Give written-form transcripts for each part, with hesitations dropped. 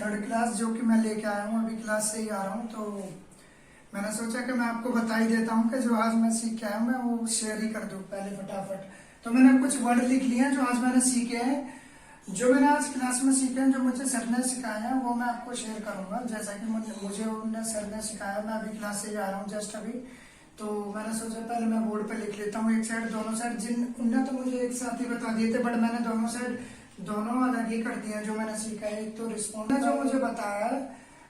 Third class जो कि मैं लेके आया हूँ, अभी क्लास से ही आ रहा हूँ। तो मैंने सोचा कि मैं आपको बता ही देता हूँ कि जो आज मैं सीख के आया हूँ मैं वो शेयर ही कर दूँ पहले फटाफट। तो मैंने कुछ वर्ड लिख लिए हैं जो आज मैंने सीखे हैं, जो मैंने आज क्लास में सीखे हैं, जो मुझे सर ने सिखाया है वो मैं आपको शेयर करूंगा। जैसा कि मुझे उन्होंने सर ने सिखाया, मैं अभी क्लास से ही आ रहा हूँ जस्ट अभी। तो मैंने सोचा पहले मैं बोर्ड पे लिख लेता हूँ एक साइड, दोनों साइड। जिन उनने तो मुझे एक साथ ही बता दिए थे, बट मैंने दोनों साइड दोनों अलग ही कर दिया जो मैंने सीखा है। एक तो रिस्पॉन्ड जो मुझे बताया है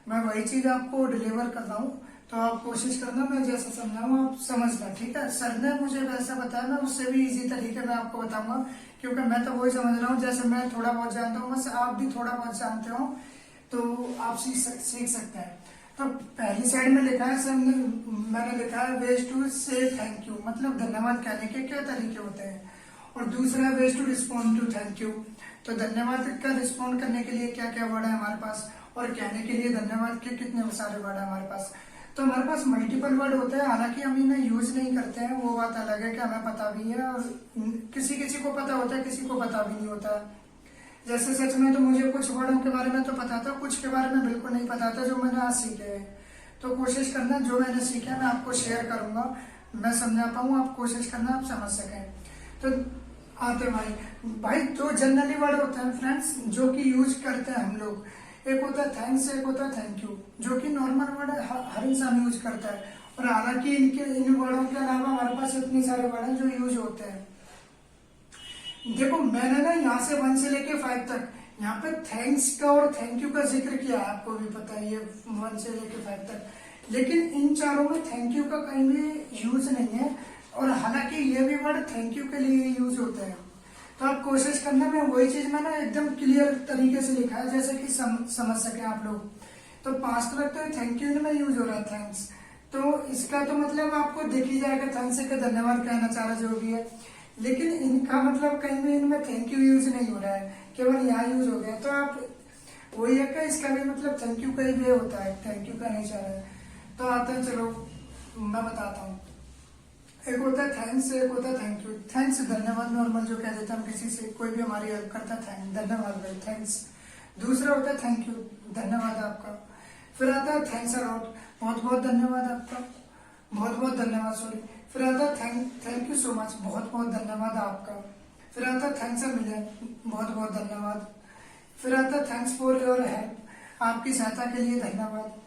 मैं वही चीज आपको डिलीवर कर रहा हूँ। तो आप कोशिश करना मैं जैसा समझाऊँ आप समझना, ठीक है। सर ने मुझे वैसा बताया, मैं उससे भी इजी तरीके में आपको बताऊंगा, क्योंकि मैं तो वही समझ रहा हूँ जैसे मैं थोड़ा बहुत जानता हूँ, बस आप भी थोड़ा बहुत जानते हो तो आप सीख सकते हैं। तो पहली साइड में लिखा है सर ने, मैंने लिखा है वेज टू से थैंक यू, मतलब धन्यवाद कहने के क्या तरीके होते हैं। और दूसरा है ways to respond to thank you, तो धन्यवाद का रिस्पॉन्ड करने के लिए क्या क्या वर्ड है हमारे पास, और कहने के लिए धन्यवाद के कितने सारे वर्ड है हमारे पास। तो हमारे पास मल्टीपल वर्ड होते हैं, हालांकि हम इन्हें यूज नहीं करते हैं, वो बात अलग है कि हमें पता भी है और किसी किसी को पता होता है, किसी को पता भी नहीं होता है। जैसे सच में तो मुझे कुछ वर्डों के बारे में तो पता था, कुछ के बारे में बिल्कुल नहीं पता था जो मैंने आज सीखे हैं। तो कोशिश करना जो मैंने सीखा मैं आपको शेयर करूंगा, मैं समझा पाऊँ, आप कोशिश करना आप समझ सकें। तो आते भाई जो जनरली वर्ड होते हैं फ्रेंड्स, जो कि यूज करते हैं हम लोग, एक होता है थैंक्स, एक होता है थैंक यू, जो कि नॉर्मल वर्ड है, हर इंसान यूज करता है। और हालांकि इन वर्डों के अलावा हमारे पास इतने सारे वर्ड हैं जो यूज होते हैं। देखो मैंने ना यहाँ से 1 से लेके 5 तक यहाँ पे थैंक्स का और थैंक यू का जिक्र किया, आपको भी पता है ये 1 से लेके 5 तक। लेकिन इन चारों में थैंक यू का कहीं भी यूज नहीं है, और हालांकि ये भी वर्ड थैंक यू के लिए यूज होते हैं। तो आप कोशिश करना, मैं वही चीज मैंने एकदम क्लियर तरीके से लिखा है जैसे कि समझ सके आप लोग। तो 5 तक तो थैंक यू में यूज हो रहा है थैंक्स, तो इसका तो मतलब आपको दिख ही जाएगा थैंक्स से धन्यवाद कहना चाह रहा जो भी है। लेकिन इनका मतलब कहीं भी इनमें थैंक यू यूज नहीं हो रहा है, केवल यहाँ यूज हो गया। तो आप वही है कि इसका भी मतलब थैंक यू का ही वे होता है, थैंक यू का नहीं चाह रहा है। तो आते हैं, चलो मैं बताता हूँ। एक होता है थैंक्स, एक होता है थैंक यू। थैंक्स धन्यवाद, नॉर्मल जो कह देते हैं हम किसी से, कोई भी हमारी हेल्प करता है थैंक धन्यवाद भाई थैंक्स। दूसरा होता है थैंक यू, धन्यवाद आपका। फिर आता है थैंक्स अलॉट, बहुत बहुत धन्यवाद आपका, बहुत बहुत धन्यवाद सॉरी। फिर आता है थैंक यू सो मच, बहुत बहुत धन्यवाद आपका। फिर आता है थैंक्स अ मिलियन, बहुत बहुत धन्यवाद। फिर आता है थैंक्स फॉर योर हेल्प, आपकी सहायता के लिए धन्यवाद।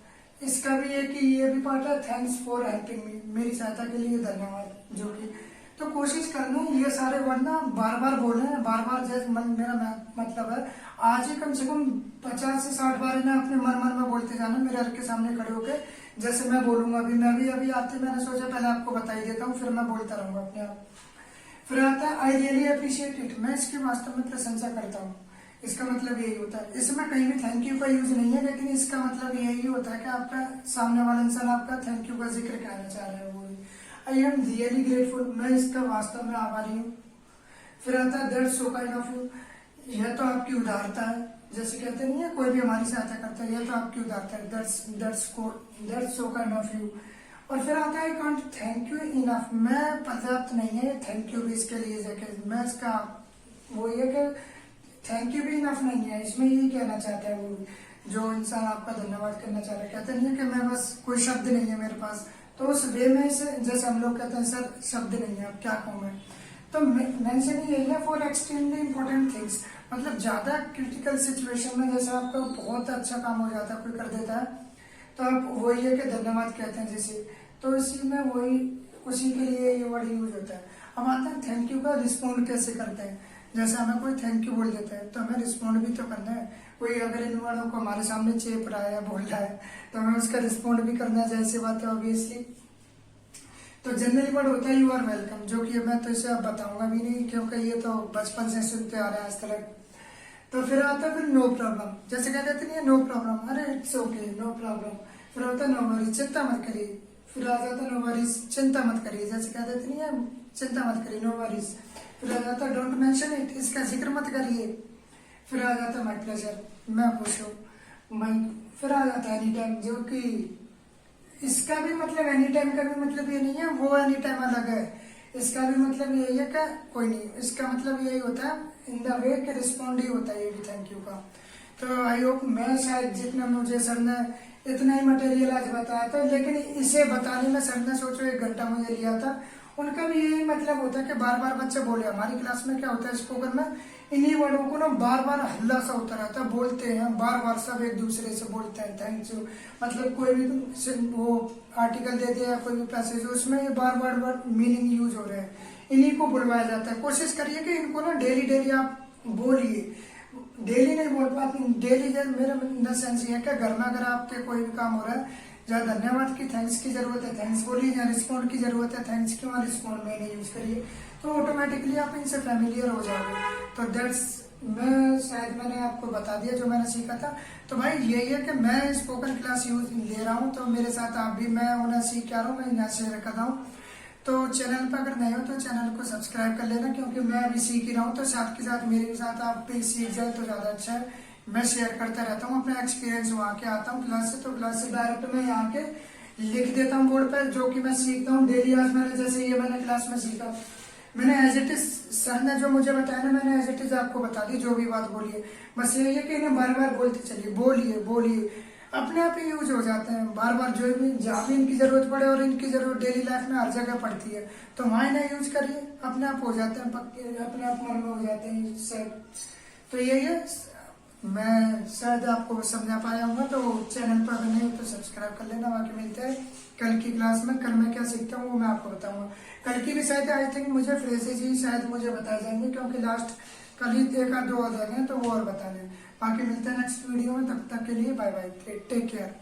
इसका भी है कि ये भी पार्ट है थैंक्स फॉर हेल्पिंग मी, मेरी सहायता के लिए धन्यवाद। जो कि तो कोशिश करना ये सारे वर्ड ना बार बार बोलना है, बार बार। जैसे मेरा मतलब है आज ही कम से कम 50 से 60 बार इन्हें अपने मन में बोलते जाना मेरे के सामने खड़े होके, जैसे मैं बोलूंगा। अभी आते मैंने सोचा पहले आपको बता ही देता हूँ, फिर मैं बोलता रहूंगा अपने आप। फिर आता है आई रियली अप्रिशिएट इट, मैं इसकी वास्तव में प्रशंसा करता हूँ। इसका मतलब यही होता है, इसमें कहीं भी थैंक यू का यूज नहीं है, लेकिन इसका मतलब यही होता है कि आपका सामने वाला इंसान आपका थैंक यू का जिक्र कहना चाह रहा है। वो आई एम रियली ग्रेटफुल, मैं इसका वास्तव में आभारी हूँ। फिर आता है that's so kind of you, यह तो आपकी उदारता है। जैसे कहते नहीं है कोई भी हमारी सहायता करता है, यह तो आपकी उदारता है, that's so kind of you. और फिर आता है I can't thank you enough, मैं पर्याप्त नहीं है थैंक यू भी इसके लिए, जैसे मैं इसका वो ये कि थैंक यू भी इनफ नहीं है, इसमें यही कहना चाहता है वो जो इंसान आपका धन्यवाद करना चाह रहा है। कहते नहीं है कि मैं बस कोई शब्द नहीं है मेरे पास, तो उस वे में से जैसे हम लोग कहते हैं सर शब्द नहीं है अब क्या कहूँ मैं। तो मेंशन यही है फॉर एक्सट्रीमली इंपॉर्टेंट थिंग्स, मतलब ज्यादा क्रिटिकल सिचुएशन में जैसे आपका बहुत अच्छा काम हो जाता है, कोई कर देता है, तो आप वही है कि धन्यवाद कहते हैं जैसे। तो इसी में वही उसी के लिए ये वर्ड यूज होता है। अब आता है थैंक यू का रिस्पॉन्ड कैसे करते हैं। जैसे हमें कोई थैंक यू बोल देता है तो हमें रिस्पॉन्ड भी तो करना है। कोई अगर इन वर्डों को हमारे सामने चेप रहा है या बोल रहा है तो हमें उसका रिस्पॉन्ड भी करना है, जैसी बात है ऑब्वियसली। तो जनरली वर्ड होता है यू आर वेलकम, जो कि मैं तो इसे अब बताऊंगा भी नहीं क्योंकि ये तो बचपन से सुनते आ रहे हैं आज तक। तो फिर आता है फिर नो प्रॉब्लम, जैसे कह देते नहीं नो प्रॉब्लम, अरे इट्स ओके नो प्रॉब्लम। फिर होता है नो वरीज, चिंता मत करिए। फिर आ जाता है नो वरीज, चिंता मत करिए, जैसे कह देते नहीं है चिंता मत करिए नो वरीज। फिर आ जाता है डोंट मेंशन इट, इसका जिक्र मत करिए। फिर आ जाता है माई प्लेजर, मैं खुश हूँ माई। फिर आ जाता है एनी टाइम, जो कि इसका भी मतलब एनी टाइम का भी मतलब ये नहीं है, वो एनी टाइम अलग है। इसका भी मतलब यही है कि कोई नहीं, इसका मतलब यही होता है इन द वे के रिस्पॉन्ड ही होता है ये भी थैंक यू का। तो आई होप मैं शायद जितना मुझे सर ने इतना ही मटेरियल आज बताया था, लेकिन इसे बताने में सर ने सोचो 1 घंटा मुझे लिया था। उनका भी यही मतलब होता है कि बार बार बच्चे बोले। हमारी क्लास में क्या होता है स्पोकन में, इन्हीं वर्डों को ना बार बार हल्ला सा होता रहता है, बोलते हैं बार बार, सब एक दूसरे से बोलते हैं थैंक यू, मतलब कोई भी वो आर्टिकल दे दिया या कोई भी पैसेज, उसमें ये बार बार मीनिंग यूज हो रहे हैं, इन्हीं को बुलवाया जाता है। कोशिश करिए कि इनको ना डेली डेली आप बोलिए, डेली नहीं बोल पाते, डेली मेरा इन सेंस ये है कि घर में अगर आपके कोई भी काम हो रहा है, जहाँ धन्यवाद की थैंक्स की जरूरत है थैंक्स बोलिए, जहाँ रिस्पॉन्ड की जरूरत है थैंक्स की वहाँ रिस्पॉन्ड में नहीं यूज करिए, तो ऑटोमेटिकली आप इनसे फैमिलियर हो जाओगे। तो दैट्स, मैं शायद मैंने आपको बता दिया जो मैंने सीखा था। तो भाई यही है कि मैं स्पोकन क्लास यूज ले रहा हूँ, तो मेरे साथ आप भी, मैं उन्हें सीख क्या रहा हूँ, मैं यहाँ शेयर कर रहा हूँ। तो चैनल पर अगर नए हो तो चैनल को सब्सक्राइब कर लेना, क्योंकि मैं अभी सीख ही रहा हूँ, तो साथ के साथ मेरे साथ आप भी सीख जाए तो ज्यादा अच्छा है। मैं शेयर करता रहता हूँ अपना एक्सपीरियंस, वहाँ के आता हूँ क्लास से, तो क्लास से डायरेक्ट मैं यहाँ के लिख देता हूँ बोर्ड पर जो कि मैं सीखता हूँ डेली। आज मैंने जैसे ये मैंने क्लास में सीखा, मैंने एज इट इज, सर ने जो मुझे बताया ना, मैंने एज इट इज आपको बता दी, जो भी बात बोलिए। बस यही है कि इन्हें बार बार बोलते चलिए, बोलिए बोलिए, अपने आप ही यूज हो जाते हैं बार बार, जो भी जहाँ भी इनकी जरूरत पड़े, और इनकी जरूरत डेली लाइफ में हर जगह पड़ती है, तो वहाँ इन्हें यूज करिए, अपने आप हो जाते हैं पक्के, अपने आप मन में हो जाते हैं सर। तो यही है, मैं शायद आपको समझा पाया हूँ। तो चैनल पर अगर नहीं हो तो सब्सक्राइब कर लेना। बाकी मिलते हैं कल की क्लास में। कल मैं क्या सीखता हूँ वो मैं आपको बताऊंगा। कल की भी शायद आई थिंक मुझे फ्रेजेज ही शायद मुझे बताए जाएंगे, क्योंकि लास्ट कल ही 1 या 2 और हैं, तो वो और बता दें। बाकी मिलते हैं नेक्स्ट वीडियो में, तब तक के लिए बाय बाय, टेक केयर।